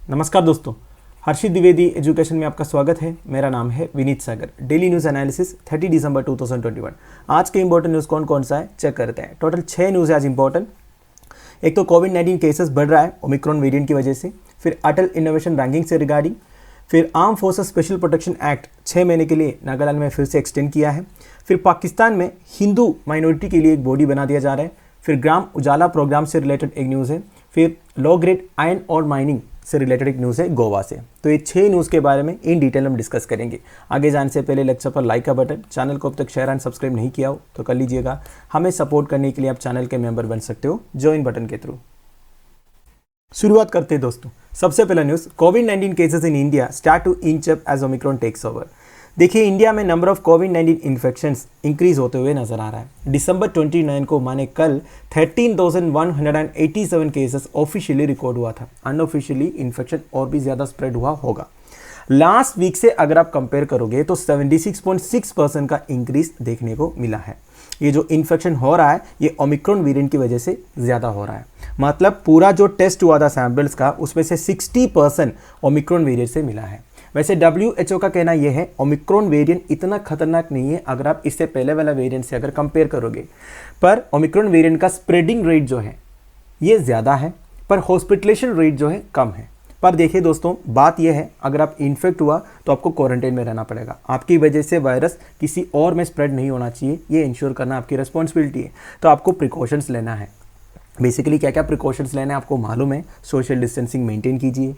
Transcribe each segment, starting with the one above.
नमस्कार दोस्तों, हर्षित द्विवेदी एजुकेशन में आपका स्वागत है। मेरा नाम है विनीत सागर। डेली न्यूज़ एनालिसिस 30 दिसंबर 2021। आज के इंपॉर्टेंट न्यूज़ कौन कौन सा है चेक करते हैं। टोटल 6 न्यूज़ है आज इंपॉर्टेंट। एक तो कोविड-19 केसेस बढ़ रहा है ओमिक्रॉन वेरिएंट की वजह से, फिर अटल इनोवेशन रैंकिंग से रिगार्डिंग, फिर arm forces special protection act 6 महीने के लिए नागालैंड में फिर से एक्सटेंड किया है, फिर पाकिस्तान में हिंदू माइनॉरिटी के लिए एक बॉडी बना दिया जा रहा है, फिर ग्राम उजाला प्रोग्राम से रिलेटेड एक न्यूज़ है, फिर लो ग्रेड आयरन और माइनिंग से रिलेटेड एक न्यूज़ है गोवा से। तो ये 6 न्यूज़ के बारे में इन डिटेल हम डिस्कस करेंगे। आगे जाने से पहले लेक्चर पर लाइक का बटन, चैनल को अब तक शेयर एंड सब्सक्राइब नहीं किया हो तो कर लीजिएगा। हमें सपोर्ट करने के लिए आप चैनल के मेंबर बन सकते हो ज्वाइन बटन के थ्रू। शुरुआत करते हैं दोस्तों। सबसे पहला न्यूज़, कोविड-19 cases in India start to inch up as omicron takes over. देखिए, इंडिया में नंबर ऑफ कोविड-19 इन्फेक्शंस इंक्रीज होते हुए नजर आ रहा है। दिसंबर 29 को माने कल 13,187 केसेस ऑफिशियली रिकॉर्ड हुआ था। अनऑफिशियली इन्फेक्शन और भी ज़्यादा स्प्रेड हुआ होगा। लास्ट वीक से अगर आप कंपेयर करोगे तो 76.6% का इंक्रीज देखने को मिला है। ये जो इन्फेक्शन हो रहा है ये ओमिक्रॉन वेरिएंट की वजह से ज़्यादा हो रहा है। मतलब पूरा जो टेस्ट हुआ था सैंपल्स का उसमें से 60% ओमिक्रॉन वेरिएंट से मिला है। वैसे WHO का कहना यह है ओमिक्रॉन वेरिएंट इतना खतरनाक नहीं है अगर आप इससे पहले वाला वेरिएंट से अगर कंपेयर करोगे, पर ओमिक्रॉन वेरिएंट का स्प्रेडिंग रेट जो है ये ज़्यादा है, पर हॉस्पिटलेशन रेट जो है कम है। पर देखिए दोस्तों, बात यह है अगर आप इन्फेक्ट हुआ तो आपको क्वारंटाइन में रहना पड़ेगा। आपकी वजह से वायरस किसी और में स्प्रेड नहीं होना चाहिए, ये इंश्योर करना आपकी रिस्पॉन्सिबिलिटी है। तो आपको प्रिकॉशंस लेना है। बेसिकली क्या क्या प्रिकॉशंस लेना है आपको मालूम है। सोशल डिस्टेंसिंग मेंटेन कीजिए,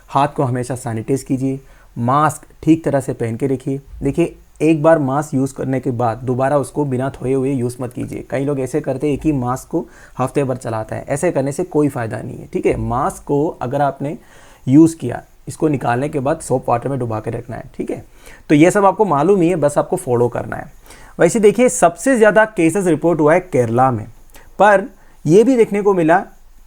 हाथ को हमेशा सैनिटाइज कीजिए, मास्क ठीक तरह से पहन के रखिए। देखिए, एक बार मास्क यूज़ करने के बाद दोबारा उसको बिना धोए हुए यूज़ मत कीजिए। कई लोग ऐसे करते हैं, एक ही मास्क को हफ्ते भर चलाता है। ऐसे करने से कोई फ़ायदा नहीं है, ठीक है। मास्क को अगर आपने यूज़ किया, इसको निकालने के बाद सोप वाटर में डुबा के रखना है, ठीक है। तो ये सब आपको मालूम ही है, बस आपको फॉलो करना है। वैसे देखिए, सबसे ज़्यादा केसेस रिपोर्ट हुआ है केरला में, पर यह भी देखने को मिला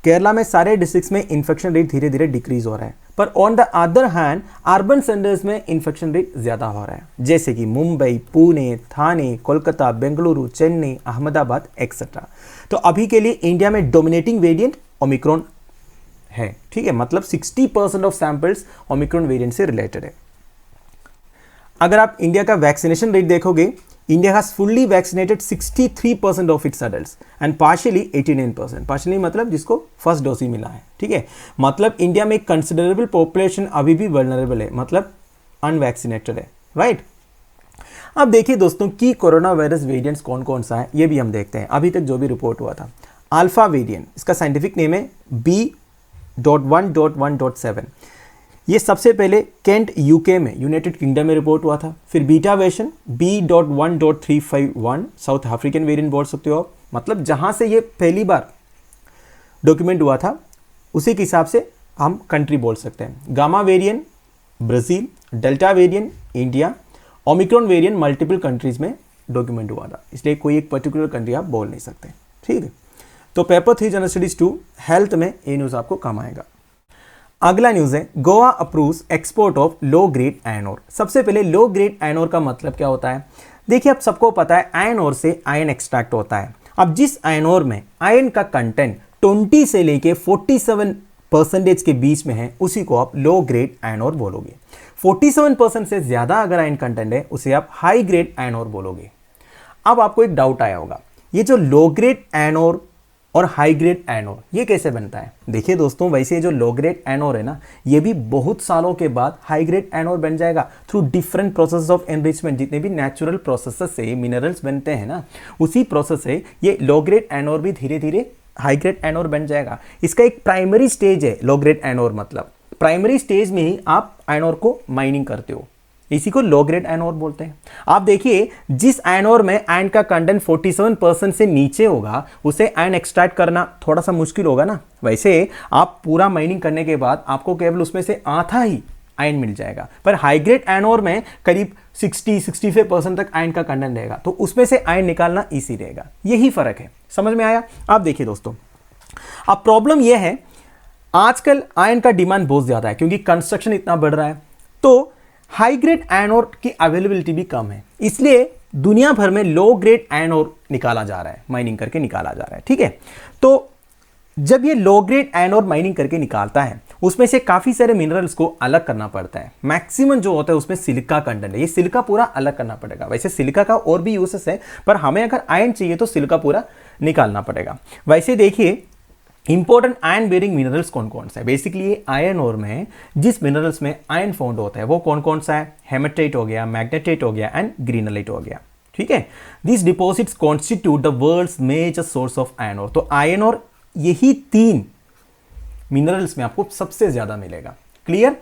केरला में सारे डिस्ट्रिक्ट्स में इन्फेक्शन रेट धीरे धीरे डिक्रीज हो रहा है। पर on the other hand urban centres में इन्फेक्शन रेट ज़्यादा हो रहा है, जैसे कि मुंबई, पुणे, थाने, कोलकाता, बेंगलुरु, चेन्नई, अहमदाबाद एक्सेट्रा। तो अभी के लिए इंडिया में डोमिनेटिंग वेरिएंट ओमिक्रॉन है, ठीक है। मतलब 60% ऑफ सैंपल्स ओमिक्रॉन वेरिएंट से रिलेटेड है। अगर आप इंडिया का वैक्सीनेशन रेट देखोगे, India has fully vaccinated 63% of its adults and partially 89%। Partially मतलब जिसको फर्स्ट डोज ही मिला है, ठीक है। मतलब इंडिया में एक कंसिडरेबल पॉपुलेशन अभी भी वल्नरेबल है, मतलब अनवैक्सीनेटेड है, राइट। अब देखिए दोस्तों कि कोरोना वायरस वेरिएंट्स कौन कौन सा है ये भी हम देखते हैं। अभी तक जो भी रिपोर्ट हुआ था, अल्फा वेरिएंट, इसका साइंटिफिक नेम है B.1.1.7। ये सबसे पहले केंट यूके में, यूनाइटेड किंगडम में रिपोर्ट हुआ था। फिर beta variant B.1.351 south African variant बोल सकते हो आप। मतलब जहां से ये पहली बार डॉक्यूमेंट हुआ था उसी के हिसाब से हम कंट्री बोल सकते हैं। Gamma variant Brazil, delta variant India, Omicron variant multiple countries में डॉक्यूमेंट हुआ था, इसलिए कोई एक पर्टिकुलर कंट्री आप बोल नहीं सकते, ठीक है। तो पेपर 3 जनरल स्टडीज 2 हेल्थ में ये न्यूज़ आपको काम आएगा। अगला न्यूज़ है Goa approves export of low grade iron ore. सबसे पहले लो ग्रेड आयरन ओर का मतलब क्या होता है? देखिए, आप सबको पता है आयरन ओर से आयरन एक्सट्रैक्ट होता है। अब जिस आयरन ओर में आयरन का कंटेंट 20 से लेके 47% के बीच में है उसी को आप लो ग्रेड आयरन ओर बोलोगे। 47% से ज़्यादा अगर आयरन कंटेंट है उसे आप हाई ग्रेड आयरन ओर बोलोगे। अब आपको एक डाउट आया होगा, ये जो लो ग्रेड आयरन ओर और हाई ग्रेड आयरन ओर ये कैसे बनता है? देखिए दोस्तों, वैसे जो लो ग्रेड आयरन ओर है ना, ये भी बहुत सालों के बाद हाई ग्रेड आयरन ओर बन जाएगा through different process of enrichment. जितने भी नेचुरल प्रोसेस से मिनरल्स बनते हैं ना, उसी प्रोसेस से ये लो ग्रेड आयरन ओर भी धीरे धीरे हाई ग्रेड आयरन ओर बन जाएगा। इसका एक प्राइमरी स्टेज है लो ग्रेड आयरन ओर। मतलब प्राइमरी स्टेज में ही आप आयरन ओर को माइनिंग करते हो, इसी को लो ग्रेड आयरन ओर बोलते हैं। आप देखिए, जिस आयरन ओर में आयरन का कंटेंट 47% से नीचे होगा उसे आयरन एक्सट्रैक्ट करना थोड़ा सा मुश्किल होगा ना। वैसे आप पूरा माइनिंग करने के बाद आपको केवल उसमें से आधा ही आयरन मिल जाएगा। पर हाई ग्रेड आयरन ओर में करीब 60-65% तक आयरन का कंटेंट रहेगा, तो उसमें से आयरन निकालना ईजी रहेगा। यही फर्क है, समझ में आया? आप देखिए दोस्तों, अब प्रॉब्लम यह है आजकल आयरन का डिमांड बहुत ज्यादा है क्योंकि कंस्ट्रक्शन इतना बढ़ रहा है, तो हाई ग्रेड आयरन ओर की अवेलेबिलिटी भी कम है। इसलिए दुनिया भर में लो ग्रेड आयरन ओर निकाला जा रहा है, माइनिंग करके निकाला जा रहा है, ठीक है। तो जब ये low grade iron ore mining करके निकालता है उसमें से काफ़ी सारे मिनरल्स को अलग करना पड़ता है। मैक्सिमम जो होता है उसमें सिलिका कंटेंट है, ये सिलिका पूरा अलग करना पड़ेगा। वैसे सिलिका का और भी यूसेस है, पर हमें अगर आयरन चाहिए तो सिलिका पूरा निकालना पड़ेगा। वैसे देखिए इंपॉर्टेंट आयरन बेरिंग मिनरल्स कौन कौन सा है। बेसिकली आयरन ओर में जिस मिनरल्स में आयरन फाउंड होता है वो कौन कौन सा है, हेमेटाइट हो गया, मैग्नेटाइट हो गया एंड ग्रीनलाइट हो गया। ठीक है, this deposits constitute the world's major source of iron ore. तो आयरन ओर यही 3 मिनरल्स में आपको सबसे ज्यादा मिलेगा। क्लियर।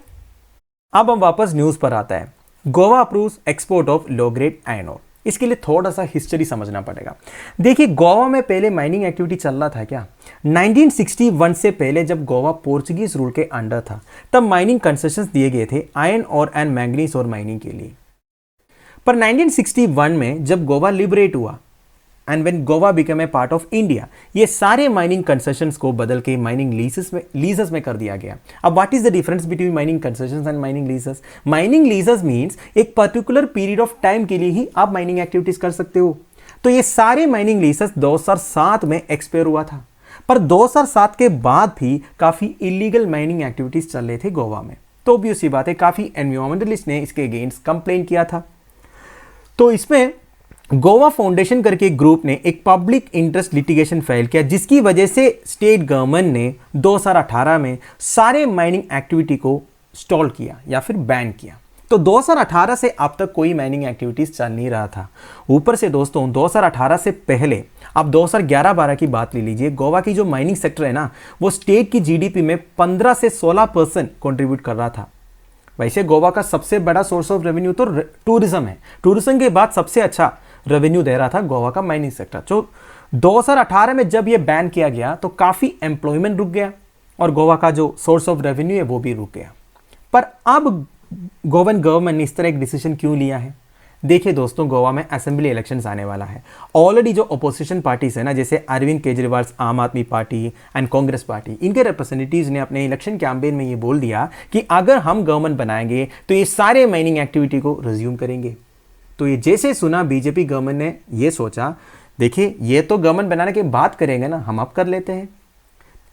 अब हम वापस न्यूज पर आता है। Goa approves export of low grade iron ore. इसके लिए थोड़ा सा हिस्ट्री समझना पड़ेगा। देखिए गोवा में पहले माइनिंग एक्टिविटी चल रहा था क्या, 1961 से पहले जब गोवा पोर्चुगीज रूल के अंडर था तब माइनिंग कंसेशंस दिए गए थे आयरन और मैंगनीज और माइनिंग के लिए। पर 1961 में जब गोवा लिबरेट हुआ and when Goa become a part of India, ये सारे माइनिंग कंसेशंस को बदल के माइनिंग लीजेस में कर दिया गया। अब what is the difference between mining concessions and mining लीजेस। Mining लीजेस means एक पर्टिकुलर पीरियड ऑफ टाइम के लिए ही आप माइनिंग एक्टिविटीज कर सकते हो। तो ये सारे माइनिंग लीजेस 2007 में एक्सपायर हुआ था, पर 2007 के बाद भी काफी इलीगल माइनिंग एक्टिविटीज चल रहे थे गोवा में। तो ऑब्वियस सी बात है काफी एनवायरमेंटलिस्ट ने इसके अगेंस्ट कंप्लेन किया था। तो इसमें गोवा फाउंडेशन करके ग्रुप ने एक पब्लिक इंटरेस्ट लिटिगेशन फाइल किया, जिसकी वजह से स्टेट गवर्नमेंट ने 2018 में सारे माइनिंग एक्टिविटी को स्टॉल किया या फिर बैन किया। तो 2018 से अब तक कोई माइनिंग एक्टिविटीज चल नहीं रहा था। ऊपर से दोस्तों 2018 से पहले आप 2011-12 की बात ले लीजिए, गोवा की जो माइनिंग सेक्टर है ना वो स्टेट की जीडीपी में 15 से 16% कंट्रीब्यूट कर रहा था। वैसे गोवा का सबसे बड़ा सोर्स ऑफ रेवेन्यू तो टूरिज्म है, टूरिज्म के बाद सबसे अच्छा रेवेन्यू दे रहा था गोवा का माइनिंग सेक्टर। तो 2018 में जब ये बैन किया गया तो काफी एम्प्लॉयमेंट रुक गया और गोवा का जो सोर्स ऑफ रेवेन्यू है वो भी रुक गया। पर अब गोवन गवर्नमेंट ने इस तरह एक डिसीजन क्यों लिया है। देखिए दोस्तों गोवा में असेंबली इलेक्शंस आने वाला है। ऑलरेडी जो अपोजिशन पार्टीज है ना, जैसे अरविंद केजरीवाल आम आदमी पार्टी एंड कांग्रेस पार्टी, इनके रिप्रेजेंटेटिव्स ने अपने इलेक्शन कैंपेन में ये बोल दिया कि अगर हम गवर्नमेंट बनाएंगे तो ये सारे माइनिंग एक्टिविटी को रिज्यूम करेंगे। तो ये जैसे सुना बीजेपी गवर्नमेंट ने ये सोचा, देखिए ये तो गवर्नमेंट बनाने के बाद करेंगे ना, हम अब कर लेते हैं।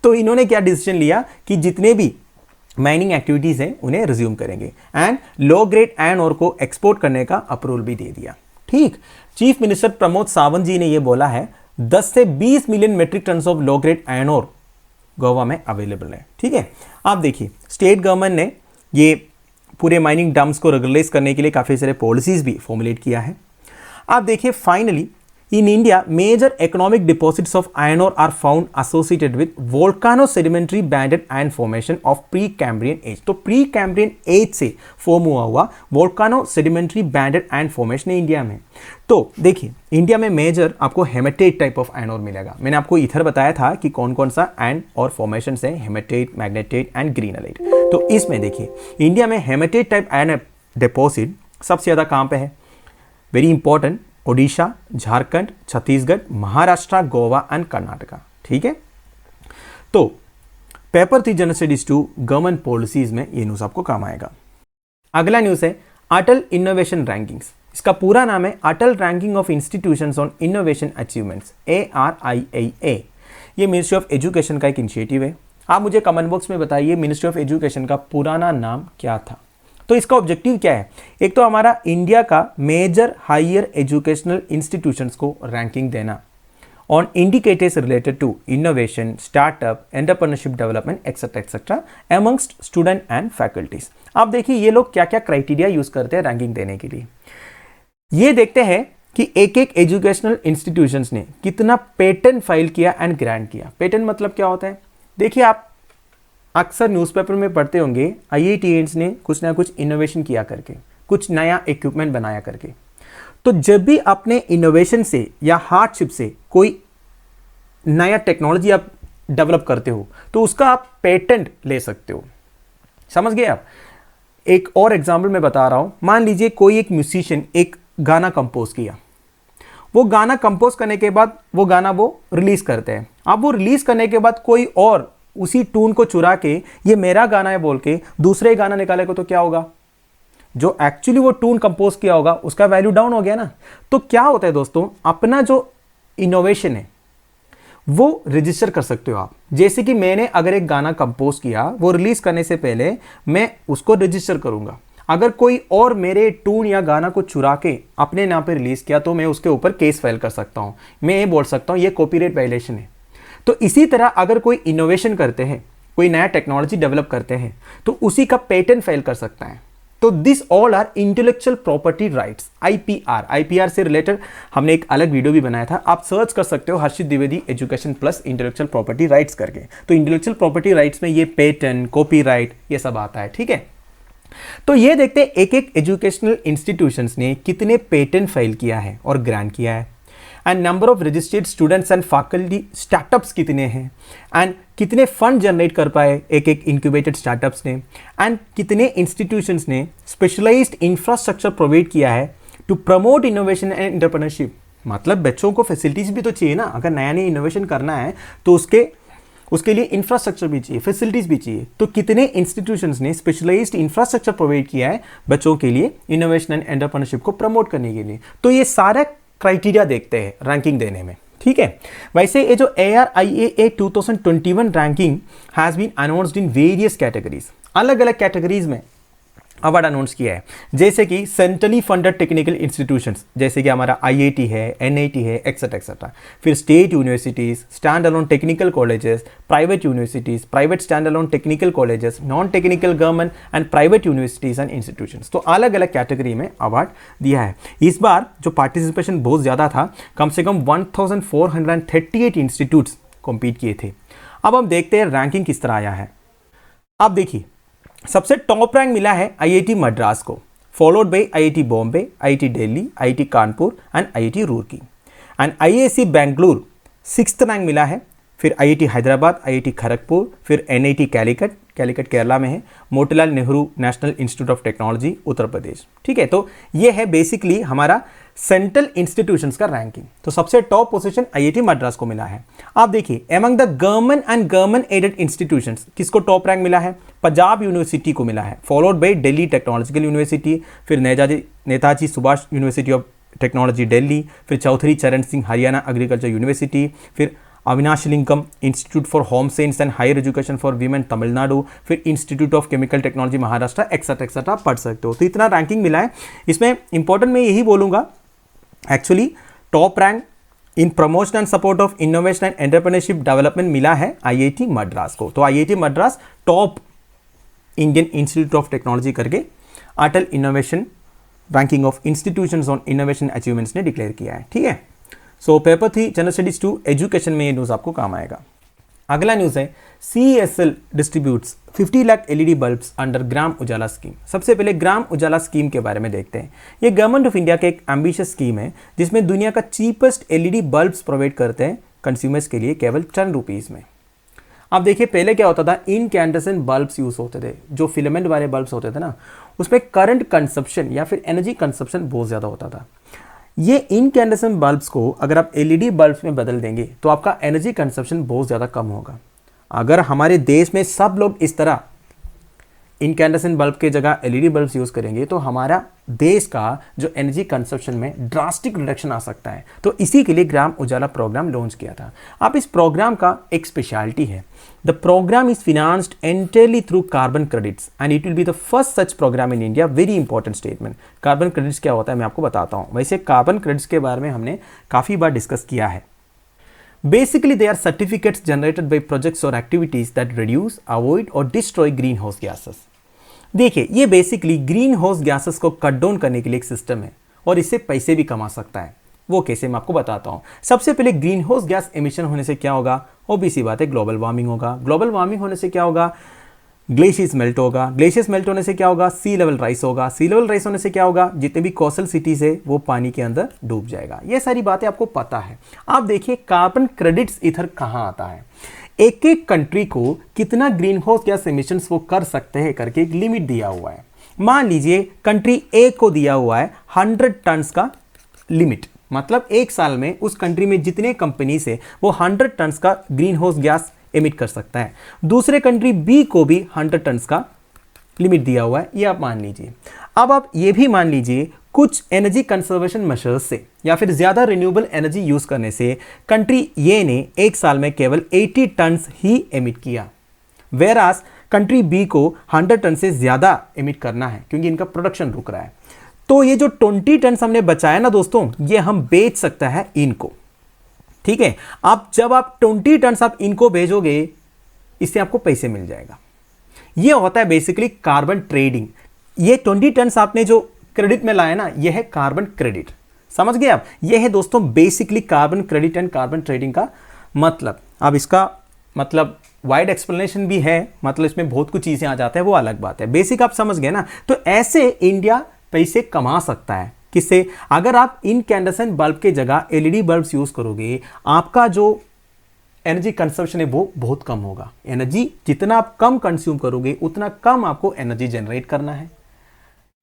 तो इन्होंने क्या डिसीजन लिया कि जितने भी माइनिंग एक्टिविटीज हैं उन्हें रिज्यूम करेंगे and low grade iron ore को एक्सपोर्ट करने का अप्रूवल भी दे दिया। ठीक, चीफ मिनिस्टर प्रमोद सावंत जी ने यह बोला है 10 से 20 million metric ton of low grade iron ore Goa में अवेलेबल है। ठीक है, आप देखिए स्टेट गवर्नमेंट ने ये पूरे माइनिंग डम्प्स को रेगुलराइज करने के लिए काफ़ी सारे पॉलिसीज भी फॉर्मुलेट किया है। आप देखिए finally in India major economic deposits of iron ore are found associated with volcano sedimentary banded iron formation of pre Cambrian age. तो प्री कैम्ब्रियन एज से फॉर्म हुआ volcano sedimentary banded iron formation है India में। तो देखिए India में major आपको hematite type of iron ore मिलेगा। मैंने आपको इधर बताया था कि कौन कौन सा आयरन और फॉर्मेशन है, हेमेटाइट, मैग्नेटाइट एंड ग्रीनलाइट। तो इसमें देखिए इंडिया में हेमेटाइट टाइप आयरन डिपॉजिट सबसे ज़्यादा कहाँ पे है, very important, Odisha, Jharkhand, Chhattisgarh, Maharashtra, Goa and Karnataka. ठीक है, तो paper 3 general studies 2 government policies में ये न्यूज आपको काम आएगा। अगला न्यूज है अटल इनोवेशन रैंकिंग्स। इसका पूरा नाम है Atal ranking of institutions on innovation achievements, ARIIA। ये मिनिस्ट्री ऑफ एजुकेशन का एक इनिशिएटिव है। आप मुझे कमेंट बॉक्स में बताइए मिनिस्ट्री ऑफ एजुकेशन का पुराना नाम क्या था। तो इसका ऑब्जेक्टिव क्या है, एक तो हमारा इंडिया का मेजर हायर एजुकेशनल इंस्टीट्यूशंस को रैंकिंग देना on indicators related to innovation, startup, entrepreneurship development etcetera etcetera amongst student and faculties. आप देखिए ये लोग क्या क्या क्राइटेरिया यूज करते हैं रैंकिंग देने के लिए। ये देखते हैं कि एक एक एजुकेशनल इंस्टीट्यूशंस ने कितना पेटेंट फाइल किया एंड ग्रांट किया। पेटेंट मतलब क्या होता है, देखिए आप अक्सर न्यूज़पेपर में पढ़ते होंगे IITians ने कुछ ना कुछ इनोवेशन किया करके, कुछ नया इक्विपमेंट बनाया करके। तो जब भी अपने इनोवेशन से या हार्डशिप से कोई नया टेक्नोलॉजी आप डेवलप करते हो तो उसका आप पेटेंट ले सकते हो। समझ गए आप। एक और एग्जाम्पल मैं बता रहा हूं, मान लीजिए कोई एक म्यूजिशियन एक गाना कंपोज किया, वो गाना कंपोज करने के बाद वो गाना वो रिलीज करते हैं। अब वो रिलीज करने के बाद कोई और उसी टून को चुरा के ये मेरा गाना है बोल के दूसरे गाना निकालेगा तो क्या होगा, जो एक्चुअली वो टून कंपोज किया होगा उसका वैल्यू डाउन हो गया ना। तो क्या होता है दोस्तों, अपना जो इनोवेशन है वो रजिस्टर कर सकते हो आप। जैसे कि मैंने अगर एक गाना कंपोज किया, वो रिलीज करने से पहले मैं उसको रजिस्टर करूंगा। अगर कोई और मेरे ट्यून या गाना को चुरा के अपने नाम पे रिलीज किया तो मैं उसके ऊपर केस फाइल कर सकता हूं। मैं ये बोल सकता हूं ये कॉपीराइट वायलेशन है। तो इसी तरह अगर कोई इनोवेशन करते हैं, कोई नया टेक्नोलॉजी डेवलप करते हैं, तो उसी का पेटेंट फाइल कर सकता है। तो this all are intellectual property rights, IPR. IPR से रिलेटेड हमने एक अलग वीडियो भी बनाया था, आप सर्च कर सकते हो Harshit Dwivedi education plus intellectual property rights करके। तो इंटेलेक्चुअल प्रॉपर्टी राइट्स में ये पेटेंट, कॉपीराइट, ये सब आता है, ठीक है। तो ये देखते हैं एक एक एजुकेशनल इंस्टीट्यूशंस ने कितने पेटेंट फाइल किया है और ग्रांट किया है, and number of registered students and faculty startups कितने हैं, एंड कितने फंड जनरेट कर पाए एक एक इंक्यूबेटेड स्टार्टअप्स ने, एंड कितने इंस्टीट्यूशंस ने स्पेशलाइज्ड इंफ्रास्ट्रक्चर प्रोवाइड किया है to promote innovation and entrepreneurship. मतलब बच्चों को फैसिलिटीज भी तो चाहिए ना, अगर नया नया इनोवेशन करना है तो उसके लिए इंफ्रास्ट्रक्चर भी चाहिए, फैसिलिटीज भी चाहिए। तो कितने इंस्टीट्यूशंस ने स्पेशलाइज्ड इंफ्रास्ट्रक्चर प्रोवाइड किया है बच्चों के लिए इनोवेशन एंड एंटरप्रेन्योरशिप को प्रमोट करने के लिए। तो ये सारा क्राइटेरिया देखते हैं रैंकिंग देने में, ठीक है। वैसे ये जो ARIAA 2021 ranking has been announced in various categories, अलग अलग कैटेगरीज में अवार्ड अनाउंस किया है। जैसे कि सेंट्रली फंडेड टेक्निकल इंस्टीट्यूशंस, जैसे कि हमारा IIT है, NIT है, एक्सेट्रा एक्सेट्रा। फिर state universities, stand alone technical colleges, private universities, private stand alone technical colleges, non technical government and private universities and institutions. तो अलग अलग कैटेगरी में अवार्ड दिया है। इस बार जो पार्टिसिपेशन बहुत ज़्यादा था, कम से कम 1438 इंस्टीट्यूट्स कॉम्पीट किए थे। अब हम देखते हैं रैंकिंग किस तरह आया है। अब देखिए, सबसे टॉप रैंक मिला है IIT मद्रास को, followed by IIT Bombay, IIT Delhi, IIT Kanpur and IIT Roorkee. And IISc Bengaluru 6th rank मिला है। फिर IIT हैदराबाद, IIT खड़गपुर, फिर NIT कैलिकट केरला में है, Motilal Nehru national institute of technology Uttar Pradesh, ठीक है। तो ये है बेसिकली हमारा सेंट्रल इंस्टीट्यूशंस का रैंकिंग। तो सबसे टॉप पोजीशन IIT मद्रास को मिला है। आप देखिए, among the government and government aided institutions किसको टॉप रैंक मिला है? पंजाब यूनिवर्सिटी को मिला है, followed by Delhi technological university, फिर Netaji Subhash university of technology Delhi, फिर चौधरी चरण सिंह हरियाणा एग्रीकल्चर यूनिवर्सिटी, फिर Avinashilingam institute for home science and higher education for women Tamil Nadu, फिर institute of chemical technology Maharashtra, etcetera etcetera पढ़ सकते हो। तो इतना रैंकिंग मिला है। इसमें इंपॉर्टेंट मैं यही बोलूँगा, actually top rank in promotion and support of innovation and entrepreneurship development मिला है IIT मद्रास को। तो IIT Madras top Indian institute of technology करके Atal innovation ranking of institutions on innovation achievements ने डिक्लेयर किया है, ठीक है। So paper 3 general studies 2 education में ये न्यूज़ आपको काम आएगा। अगला न्यूज़ है CESL distributes 50 lakh LED bulbs under Gram Ujala scheme. सबसे पहले ग्राम उजाला स्कीम के बारे में देखते हैं। ये गवर्नमेंट ऑफ इंडिया का एक एम्बिशियस स्कीम है जिसमें दुनिया का चीपेस्ट LED बल्ब्स प्रोवाइड करते हैं कंज्यूमर्स के लिए केवल 10 रुपीज़ में। अब देखिए, पहले क्या होता था, इनकैंडेसेंट बल्ब्स यूज़ होते थे, जो फिलामेंट वाले बल्ब्स होते थे ना, उसमें करंट कंजप्शन या फिर एनर्जी कंजप्शन बहुत ज़्यादा होता था। ये इनकैंडेसेंट बल्ब्स को अगर आप LED बल्ब्स में बदल देंगे तो आपका एनर्जी कंजप्शन बहुत ज़्यादा कम होगा। अगर हमारे देश में सब लोग इस तरह इनकैंडेसेंट बल्ब के जगह LED बल्ब्स यूज़ करेंगे तो हमारा देश का जो एनर्जी कंजप्शन में ड्रास्टिक रिडक्शन आ सकता है। तो इसी के लिए ग्राम उजाला प्रोग्राम लॉन्च किया था। अब इस प्रोग्राम का एक स्पेशलिटी है, the programme is financed entirely through carbon credits and it will be the first such programme in India. Very important statement. Carbon credits क्या होता है मैं आपको बताता हूँ। वैसे कार्बन क्रेडिट्स के बारे में हमने काफ़ी बार डिस्कस किया है। Basically, they are certificates generated by projects or activities that reduce, avoid or destroy greenhouse gases. देखिए, ये बेसिकली ग्रीन हाउस गैसेस को कट डाउन करने के लिए एक सिस्टम है और इससे पैसे भी कमा सकता है। वो कैसे, मैं आपको बताता हूँ। सबसे पहले ग्रीन हाउस गैस एमिशन होने से क्या होगा, ओबीसी बात है, ग्लोबल वार्मिंग होगा। ग्लोबल वार्मिंग होने से क्या होगा, ग्लेशियर्स मेल्ट होगा। ग्लेशियर्स मेल्ट होने से क्या होगा, सी लेवल राइस होगा। सी लेवल राइस होने से क्या होगा, जितने भी कोस्टल सिटीज़ है वो पानी के अंदर डूब जाएगा। ये सारी बातें आपको पता है। आप देखिए, कार्बन क्रेडिट्स इधर कहाँ आता है। एक एक कंट्री को कितना ग्रीन हाउस गैस एमिशंस वो कर सकते हैं करके एक लिमिट दिया हुआ है। मान लीजिए कंट्री ए को दिया हुआ है 100 टन्स का लिमिट, मतलब एक साल में उस कंट्री में जितने कंपनीज है वो 100 टन्स का ग्रीन हाउस गैस एमिट कर सकता है। दूसरे कंट्री बी को भी 100 टन्स का लिमिट दिया हुआ है, ये आप मान लीजिए। अब आप ये भी मान लीजिए कुछ एनर्जी कंजर्वेशन मेजर्स से या फिर ज़्यादा रिन्यूएबल एनर्जी यूज़ करने से कंट्री ए ने एक साल में केवल 80 टन ही एमिट किया, वेरास कंट्री बी को 100 टन से ज़्यादा एमिट करना है क्योंकि इनका प्रोडक्शन रुक रहा है। तो ये जो 20 टन हमने बचाया ना दोस्तों, ये हम बेच सकता है इनको, ठीक है। आप जब आप 20 टन आप इनको भेजोगे, इससे आपको पैसे मिल जाएगा। ये होता है बेसिकली कार्बन ट्रेडिंग। ये 20 टन आपने जो क्रेडिट में लाया ना, ये है कार्बन क्रेडिट, समझ गए आप। ये है दोस्तों basically carbon credit and carbon trading का मतलब। अब इसका मतलब वाइड एक्सप्लेनेशन भी है, मतलब इसमें बहुत कुछ चीज़ें आ जाते हैं, वो अलग बात है। बेसिक आप समझ गए ना। तो ऐसे इंडिया पैसे कमा सकता है। किससे? अगर आप इनकैंडेसेंट बल्ब के जगह एलईडी बल्ब्स यूज़ करोगे, आपका जो एनर्जी कंजप्शन है वो बहुत कम होगा। एनर्जी जितना आप कम कंज्यूम करोगे, उतना कम आपको एनर्जी जनरेट करना है।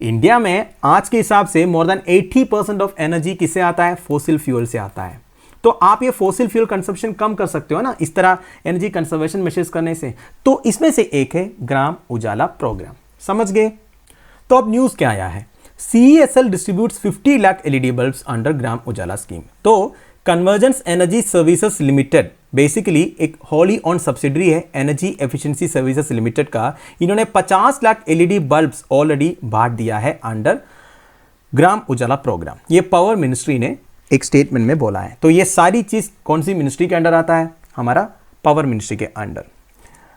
इंडिया में आज के हिसाब से मोर देन 80% ऑफ एनर्जी किससे आता है? फॉसिल फ्यूल से आता है। तो आप ये फॉसिल फ्यूल कंजप्शन कम कर सकते हो ना इस तरह एनर्जी कंजर्वेशन मेजर्स करने से। तो इसमें से एक है ग्राम उजाला प्रोग्राम, समझ गए। तो अब न्यूज़ क्या आया है? CESL distributes 50 lakh LED bulbs under Gram Ujala scheme. तो convergence energy services limited basically एक होली ऑन सब्सिडरी है एनर्जी एफिशिएंसी सर्विसेज लिमिटेड का। इन्होंने 50 लाख एलईडी बल्ब्स ऑलरेडी बांट दिया है अंडर ग्राम उजाला प्रोग्राम। ये पावर मिनिस्ट्री ने एक स्टेटमेंट में बोला है। तो ये सारी चीज कौन सी मिनिस्ट्री के अंडर आता है? हमारा पावर मिनिस्ट्री के under.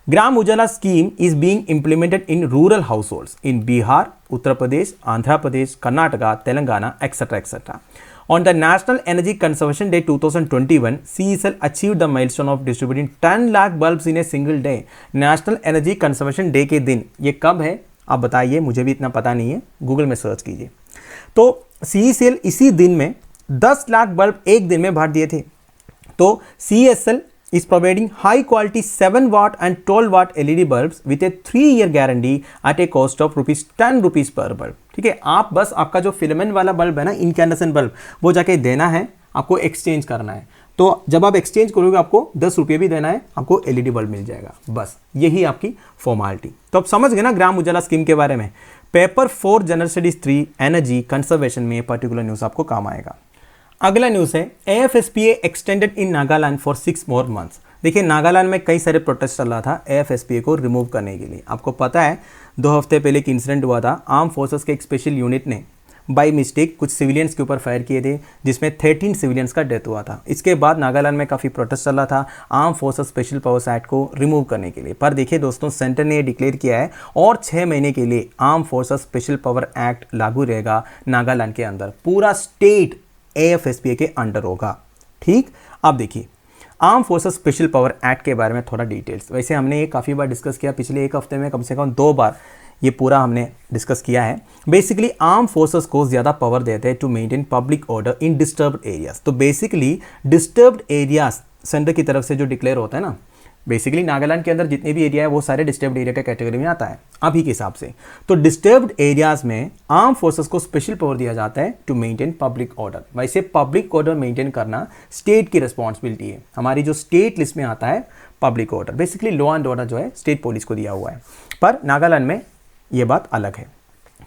Gram Ujala scheme is being implemented in rural house holds in Bihar, Uttar Pradesh, Andhra Pradesh, Karnataka, Telangana, etcetera etcetera. On the National Energy Conservation Day 2021, CESL achieved the milestone of distributing 10 lakh bulbs in a single day. National Energy Conservation Day के दिन, ये कब है आप बताइए, मुझे भी इतना पता नहीं है, गूगल में सर्च कीजिए। तो CESL इसी दिन में 10 लाख बल्ब एक दिन में बांट दिए थे। तो CESL is providing high quality 7 watt and 12 watt LED bulbs with a 3-year guarantee at a cost of ₹10 per bulb। ठीक है, आप बस आपका जो फिलामेंट वाला बल्ब है ना, इनकैंडेसेंट बल्ब, वो जाके देना है, आपको एक्सचेंज करना है। तो जब आप एक्सचेंज करोगे आपको 10 रुपये भी देना है, आपको LED बल्ब मिल जाएगा। बस यही आपकी फॉर्मालिटी। तो आप समझ गए ना ग्राम उजाला स्कीम के बारे में। Paper 4 general studies 3 energy conservation में पर्टिकुलर न्यूज़ आपको काम आएगा। अगला न्यूज़ है AFSPA extended in Nagaland for 6 more months। देखिए नागालैंड में कई सारे प्रोटेस्ट चल रहा था AFSPA को रिमूव करने के लिए। आपको पता है 2 हफ्ते पहले एक इंसिडेंट हुआ था, आर्म फोर्सेस के एक स्पेशल यूनिट ने बाई मिस्टेक कुछ सिविलियंस के ऊपर फायर किए थे, जिसमें 13 सिविलियंस का डेथ हुआ था। इसके बाद नागालैंड में काफ़ी प्रोटेस्ट चल रहा था arm forces special powers act को रिमूव करने के लिए। पर देखिए दोस्तों, सेंटर ने डिक्लेयर किया है और 6 महीने के लिए arm forces special power act लागू रहेगा नागालैंड के अंदर। पूरा स्टेट AFSPA के अंडर होगा। ठीक, अब देखिए arm forces special power act के बारे में थोड़ा डिटेल्स। वैसे हमने ये काफ़ी बार डिस्कस किया, पिछले एक हफ्ते में कम से कम 2 बार ये पूरा हमने डिस्कस किया है। बेसिकली आर्म फोर्सेस को ज़्यादा पावर देते हैं to maintain public order in disturbed areas. तो बेसिकली डिस्टर्ब्ड एरियाज सेंटर की तरफ से जो डिक्लेयर होता है ना, बेसिकली नागालैंड के अंदर जितने भी एरिया है वो सारे डिस्टर्ब्ड एरिया के कैटेगरी में आता है अभी के हिसाब से। तो डिस्टर्ब्ड एरियाज में आर्म फोर्सेस को स्पेशल पावर दिया जाता है टू मेंटेन पब्लिक ऑर्डर। वैसे पब्लिक ऑर्डर मेंटेन करना स्टेट की रिस्पॉन्सिबिलिटी है। हमारी जो स्टेट लिस्ट में आता है public order, basically law and order जो है स्टेट पुलिस को दिया हुआ है, पर नागालैंड में ये बात अलग है।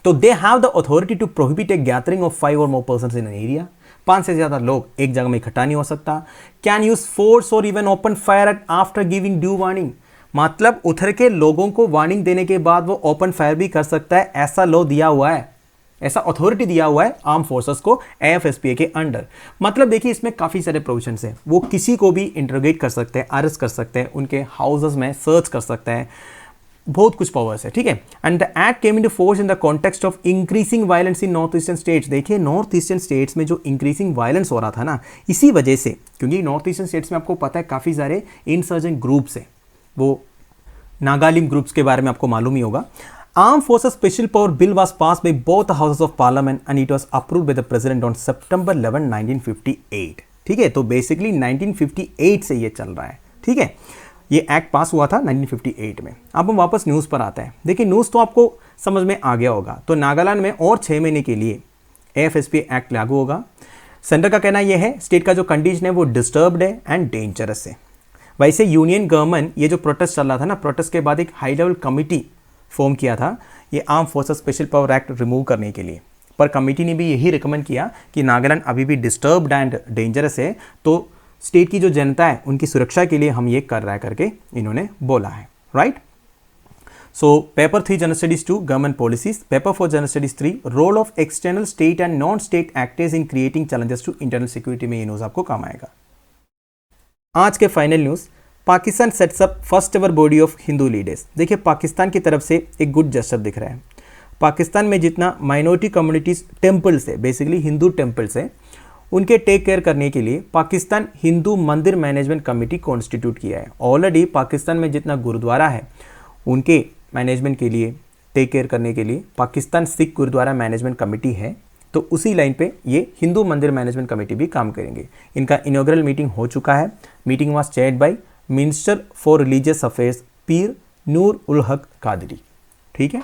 तो they have the authority to prohibit a gathering of 5 or more persons in an area. 5 से ज़्यादा लोग एक जगह में इकट्ठा नहीं हो सकता। कैन यूज फोर्स और even open fire eight after giving due warning. मतलब उधर के लोगों को वार्निंग देने के बाद वो ओपन फायर भी कर सकता है, ऐसा लॉ दिया हुआ है, ऐसा अथॉरिटी दिया हुआ है आर्म फोर्सेस को AFSPA के अंडर। मतलब देखिए इसमें काफ़ी सारे प्रोविजंस हैं। वो किसी को भी इंटरोगेट कर सकते हैं, अरेस्ट कर सकते हैं, उनके हाउसेस में सर्च कर सकते हैं, बहुत कुछ पावर्स है। ठीक है, and the act came into force in the context of increasing violence in north eastern states. देखिए नॉर्थ ईस्टर्न स्टेट्स में जो इंक्रीजिंग वायलेंस हो रहा था ना, इसी वजह से, क्योंकि नॉर्थ ईस्टर्न स्टेट्स में आपको पता है काफ़ी सारे इंसर्जेंट ग्रुप्स हैं, वो नागालिम ग्रुप्स के बारे में आपको मालूम ही होगा। Arm forces special power bill was pass by both houses of parliament and it was approved by the president on September 11, 1958। ठीक है, तो बेसिकली 1958 से ये चल रहा है। ठीक है, ये एक्ट पास हुआ था 1958 में। अब हम वापस न्यूज़ पर आते हैं। देखिए न्यूज़ तो आपको समझ में आ गया होगा। तो नागालैंड में और 6 महीने के लिए AFSPA एक्ट लागू होगा। सेंटर का कहना यह है स्टेट का जो कंडीशन है वो डिस्टर्ब्ड है एंड डेंजरस है। वैसे यूनियन गवर्नमेंट ये जो प्रोटेस्ट चल रहा था ना, प्रोटेस्ट के बाद एक हाई लेवल कमिटी फॉर्म किया था ये arm forces special power act remove करने के लिए। पर कमेटी ने भी यही रिकमेंड किया कि नागालैंड अभी भी डिस्टर्ब्ड एंड डेंजरस है, तो स्टेट की जो जनता है उनकी सुरक्षा के लिए हम ये कर रहा है करके इन्होंने बोला है, right. So paper 3 general studies 2 government policies, paper 4 general studies 3 role of external state and non state actors in creating challenges to internal security में ये न्यूज आपको काम आएगा। आज के final news, Pakistan sets up first ever body of Hindu leaders. देखिए पाकिस्तान की तरफ से एक गुड जेस्चर दिख रहा है। पाकिस्तान में जितना माइनॉरिटी कम्युनिटीज टेम्पल्स है, बेसिकली हिंदू टेम्पल्स है, उनके टेक केयर करने के लिए पाकिस्तान हिंदू मंदिर मैनेजमेंट कमेटी कॉन्स्टिट्यूट किया है। ऑलरेडी पाकिस्तान में जितना गुरुद्वारा है उनके मैनेजमेंट के लिए, टेक केयर करने के लिए पाकिस्तान सिख गुरुद्वारा मैनेजमेंट कमेटी है, तो उसी लाइन पे ये हिंदू मंदिर मैनेजमेंट कमेटी भी काम करेंगे। इनका इनॉग्रल मीटिंग हो चुका है। Meeting was chaired by minister for religious affairs पीर नूर उल हक कादरी। ठीक है,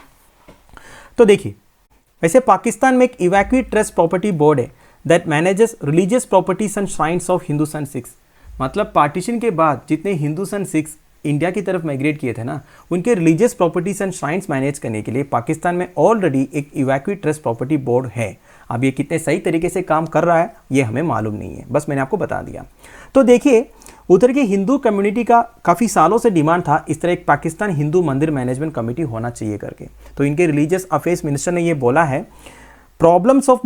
तो देखिए वैसे पाकिस्तान में एक इवैक्यूएट ट्रस्ट प्रॉपर्टी बोर्ड है that manages religious properties and shrines of Hindus and Sikhs. मतलब पार्टीशन के बाद जितने हिंदूस एंड सिख्स इंडिया की तरफ माइग्रेट किए थे ना, उनके religious properties and shrines manage करने के लिए पाकिस्तान में ऑलरेडी एक इवैक्यूएट ट्रस्ट प्रॉपर्टी बोर्ड है। अब ये कितने सही तरीके से काम कर रहा है ये हमें मालूम नहीं है, बस मैंने आपको बता दिया। तो देखिए उधर की हिंदू कम्युनिटी का काफ़ी सालों से डिमांड था इस तरह एक पाकिस्तान हिंदू मंदिर मैनेजमेंट कमेटी होना चाहिए करके। तो इनके रिलीजियस अफेयर्स मिनिस्टर ने ये बोला है, problems of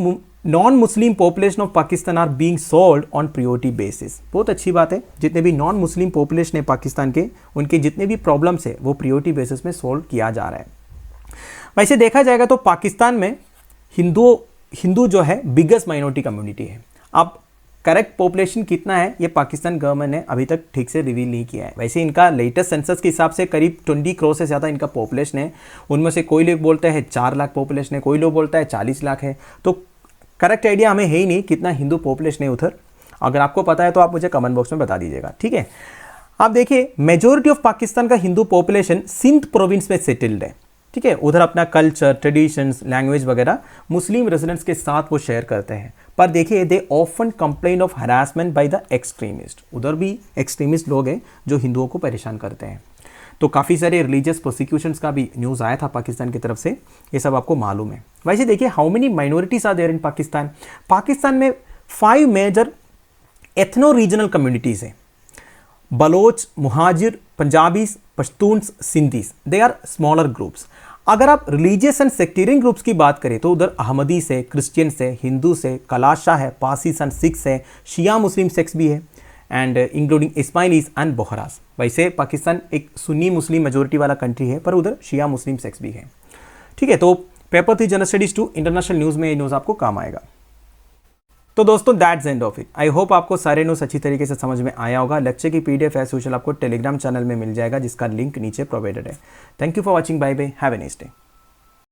non Muslim population of Pakistan are being solved on priority basis. बहुत अच्छी बात है, जितने भी नॉन मुस्लिम पॉपुलेशन है पाकिस्तान के, उनके जितने भी प्रॉब्लम्स है वो प्रायोरिटी बेसिस में सॉल्व किया जा रहा है। वैसे देखा जाएगा तो पाकिस्तान में हिंदू जो है बिगेस्ट माइनॉरिटी कम्युनिटी है। अब करेक्ट पॉपुलेशन कितना है ये पाकिस्तान गवर्नमेंट ने अभी तक ठीक से रिवील नहीं किया है। वैसे इनका लेटेस्ट सेंसस के हिसाब से करीब 20 करोड़ से ज़्यादा इनका पॉपुलेशन है। उनमें से कोई लोग बोलते हैं 4 लाख पॉपुलेशन है, कोई लोग बोलता है 40 लाख है। तो करेक्ट आइडिया हमें है ही नहीं कितना हिंदू पॉपुलेशन है उधर। अगर आपको पता है तो आप मुझे कमेंट बॉक्स में बता दीजिएगा, ठीक है। आप देखिए मेजोरिटी ऑफ पाकिस्तान का हिंदू पॉपुलेशन सिंध प्रोविंस में सेटल्ड है, ठीक है। उधर अपना कल्चर, ट्रेडिशंस, लैंग्वेज वगैरह मुस्लिम रेजिडेंट्स के साथ वो शेयर करते हैं। पर देखिए they often complain of harassment by the extremist. उधर भी एक्सट्रीमिस्ट लोग हैं जो हिंदुओं को परेशान करते हैं। तो काफ़ी सारे रिलीजियस प्रोसिक्यूशंस का भी न्यूज़ आया था पाकिस्तान की तरफ से, ये सब आपको मालूम है। वैसे देखिए how many minorities are there in Pakistan. Pakistan में 5 मेजर एथनो रीजनल कम्युनिटीज़ हैं, Baloch, Muhajir, Punjabis, Pashtuns, Sindhis, they are smaller groups. अगर आप रिलीजियस एंड सेक्टेरियन ग्रुप्स की बात करें तो उधर अहमदीस है, क्रिश्चियंस है, हिंदूस है, कलाशा है, पासीस एंड सिख्स है, शिया मुस्लिम सेक्स भी है एंड इंक्लूडिंग इस्माइलीज एंड बोहरास। वैसे पाकिस्तान एक सुन्नी मुस्लिम मेजोरिटी वाला कंट्री है पर उधर शिया मुस्लिम सेक्स भी है, ठीक है। तो paper 3 general studies 2 international news में ये न्यूज़ आपको काम आएगा। तो दोस्तों that's end of it. I hope आपको सारे न्यूज़ अच्छी तरीके से समझ में आया होगा। लेक्चर की PDF एज यूजुअल आपको टेलीग्राम चैनल में मिल जाएगा जिसका लिंक नीचे प्रोवाइडेड है। Thank you for watching, bye bye, have a nice day.